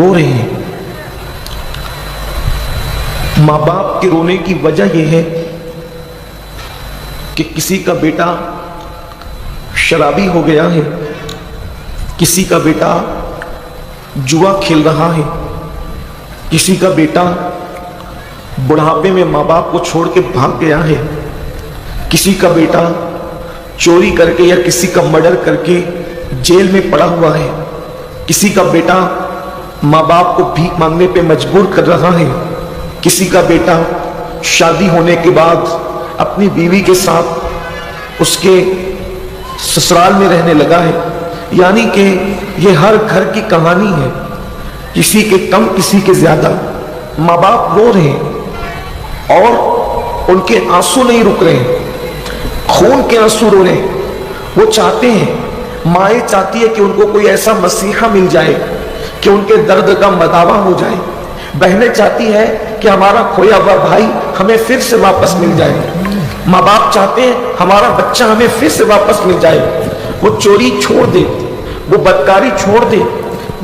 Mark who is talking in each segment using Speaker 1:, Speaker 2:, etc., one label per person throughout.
Speaker 1: رو رہے ہیں۔ ماں باپ کے رونے کی وجہ یہ ہے کہ کسی کا بیٹا شرابی ہو گیا ہے، کسی کا بیٹا جوا کھیل رہا ہے، کسی کا بیٹا بڑھاپے میں ماں باپ کو چھوڑ کے بھاگ گیا ہے، کسی کا بیٹا چوری کر کے یا کسی کا مرڈر کر کے جیل میں پڑا ہوا ہے، کسی کا بیٹا ماں باپ کو بھیک مانگنے پہ مجبور کر رہا ہے، کسی کا بیٹا شادی ہونے کے بعد اپنی بیوی کے ساتھ اس کے سسرال میں رہنے لگا ہے۔ یعنی کہ یہ ہر گھر کی کہانی ہے، کسی کے کم کسی کے زیادہ ماں باپ رو رہے ہیں اور ان کے آنسو نہیں رک رہے ہیں، خون کے آنسو رو رہے ہیں۔ وہ چاہتے ہیں، مائیں چاہتی ہے کہ ان کو کوئی ایسا مسیحا مل جائے کہ ان کے درد کا مداوا ہو جائے، بہنیں چاہتی ہے کہ ہمارا کھویا ہوا بھائی ہمیں پھر سے واپس مل جائے، ماں باپ چاہتے ہیں ہمارا بچہ ہمیں پھر سے واپس مل جائے۔ وہ چوری چھوڑ دے، وہ بدکاری چھوڑ دے،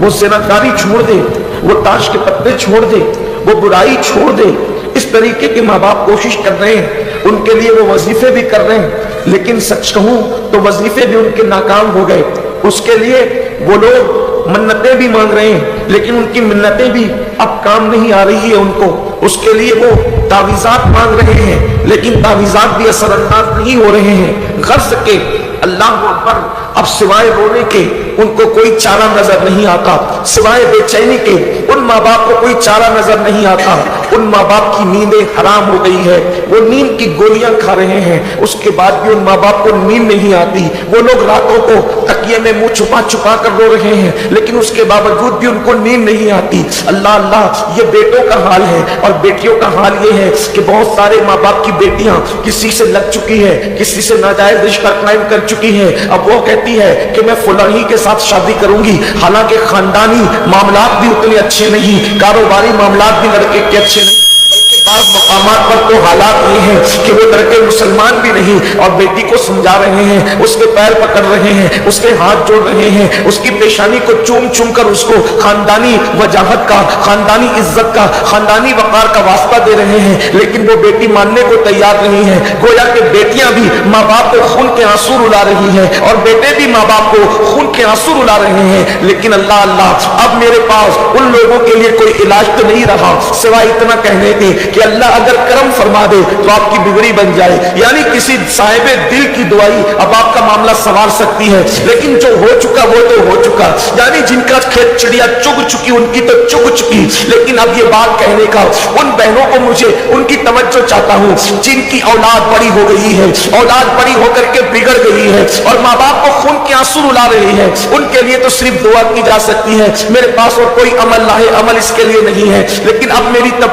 Speaker 1: وہ زناکاری چھوڑ دے، وہ تاش کے پتے چھوڑ دے، وہ برائی چھوڑ دے۔ اس طریقے کے ماں باپ کوشش کر رہے ہیں، ان کے لیے وہ وظیفے بھی کر رہے ہیں، لیکن سچ کہوں تو وظیفے بھی ان کے ناکام ہو گئے۔ اس کے لیے وہ لوگ منتیں بھی مانگ رہے ہیں، لیکن ان کی منتیں بھی اب کام نہیں آ رہی ہے ان کو۔ اس کے لیے وہ تعویذات مانگ رہے ہیں، لیکن تعویذات بھی اثر انداز نہیں ہو رہے ہیں۔ غرض کے اللہ اکبر، اب سوائے رونے کے ان کو کوئی چارہ نظر نہیں آتا، سوائے بے چینی کے ان ماں باپ کو کوئی چارہ نظر نہیں آتا۔ ان ماں باپ کی نیندیں حرام ہو گئی ہے، وہ نیند کی گولیاں کھا رہے ہیں، اس کے بعد بھی ان ماں باپ کو نیند نہیں آتی۔ وہ لوگ راتوں کو تکیے میں منہ چھپا چھپا کر رو رہے ہیں، لیکن اس کے باوجود بھی ان کو نیند نہیں آتی۔ اللہ اللہ، یہ بیٹوں کا حال ہے، اور بیٹیوں کا حال یہ ہے کہ بہت سارے ماں باپ کی بیٹیاں کسی سے لگ چکی ہے، کسی سے ناجائز رشتہ قائم کر چکی ہے۔ اب وہ کہتی ہے کہ میں فلاں ہی کے ساتھ شادی کروں گی، حالانکہ خاندانی معاملات بھی اتنے اچھے نہیں، کاروباری معاملات بھی لڑکے کے اچھے نہیں، بعض مقامات پر تو حالات یہ ہیں کہ وہ لڑکے مسلمان بھی نہیں، اور بیٹی کو سمجھا رہے ہیں، اس کے پیر پکڑ رہے ہیں، اس کے ہاتھ جوڑ رہے ہیں، اس کی پیشانی کو چوم چوم کر اس کو خاندانی وجاہت کا، خاندانی عزت کا، خاندانی وقار کا واسطہ دے رہے ہیں، لیکن وہ بیٹی ماننے کو تیار نہیں ہے۔ گویا کہ بیٹیاں بھی ماں باپ کو خون کے آنسو رلا رہی ہیں، اور بیٹے بھی ماں باپ کو خون کے آنسو رلا رہے ہیں، لیکن اللہ اللہ، اب میرے پاس ان لوگوں کے لیے کوئی علاج تو نہیں رہا سوائے اتنا کہنے کے کہ اللہ اگر کرم فرما دے تو آپ کی بگڑی بن جائے۔ یعنی کسی صاحب دل کی دعائی اب آپ کا معاملہ سنوار سکتی ہے، لیکن جو ہو چکا وہ تو ہو چکا۔ یعنی جن کا کھیت چڑیا چگ چکی ان کی تو چگ چکی، لیکن اب یہ بات کہنے کا ان بہنوں کو مجھے ان کی توجہ چاہتا ہوں جن کی اولاد بڑی ہو گئی ہے، اولاد بڑی ہو کر کے بگڑ گئی ہے اور ماں باپ کو خون کے آنسو رلا رہی ہے، ان کے لیے تو صرف دعا کی جا سکتی ہے۔ میرے پاس اور کوئی عمل نہ ہے، عمل اس کے لیے نہیں ہے، لیکن اب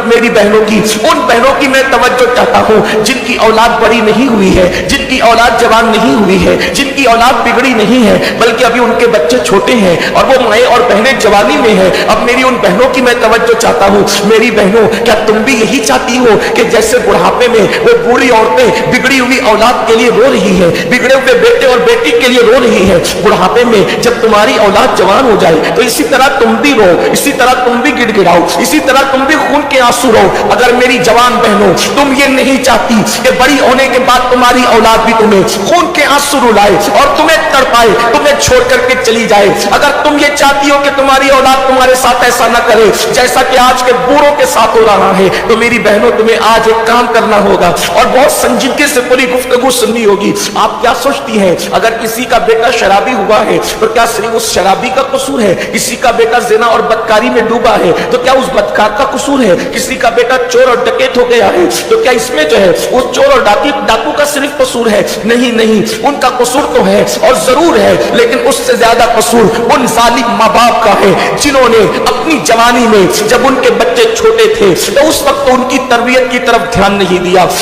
Speaker 1: میری بہنوں کی، ان بہنوں کی میں توجہ چاہتا ہوں جن کی اولاد بڑی نہیں ہوئی ہے، جن کی اولاد جوان نہیں ہوئی ہے، جن کی اولاد بگڑی نہیں ہے، بلکہ ابھی ان کے بچے چھوٹے ہیں اور وہ مائیں اور بہنیں جوانی میں ہیں۔ اب میری ان بہنوں کی میں توجہ چاہتا ہوں، میری بہنوں کیا تم بھی یہی چاہتی ہو کہ جیسے بڑھاپے میں وہ بوڑھی عورتیں بگڑی ہوئی اولاد کے لیے رو رہی ہے، بگڑے ہوئے بیٹے اور بیٹی کے لیے رو رہی ہے، بڑھاپے میں جب تمہاری اولاد جوان ہو جائے تو اسی طرح تم بھی رو، اسی طرح تم بھی گڑ گڑاؤ، اسی طرح تم بھی خون کے آنسو رو۔ اگر میری جوان بہنوں تم یہ نہیں چاہتی کہ بڑی ہونے کے بعد تمہاری اولاد بھی تمہیں خون کے آنسو رلائے اور تمہیں تڑپائے، تمہیں چھوڑ کر کے چلی جائے، اگر تم یہ چاہتی ہو کہ تمہاری اولاد تمہارے ساتھ ایسا نہ کرے جیسا کہ آج کے بوڑھوں کے ساتھ ہو رہا ہے، تو میری بہنوں تمہیں آج ایک کام کرنا ہوگا اور بہت سنجیدگی سے پوری گفتگو سننی ہوگی۔ آپ کیا سوچتی ہیں اگر کسی کا بیٹا شرابی ہوا ہے تو کیا صرف اس شرابی کا قصور ہے؟ کسی کا بیٹا زنا اور بدکاری میں ڈوبا ہے تو کیا اس بدکار کا قصور ہے؟ کسی کا بیٹا چور اور ڈکیت ہو گیا ہے تو کیا اس میں جو ہے اس چور اور ڈاکو کا صرف قصور ہے؟ نہیں نہیں، ان کا قصور تو ہے اور ضرور ہے، لیکن اس سے زیادہ قصور ان ظالم ماں باپ کا ہے جنہوں نے اپنی جوانی میں جب ان کے بچے چھوٹے تھے تو اس وقت ان کی تربیت کی طرف دھیان نہیں دیا،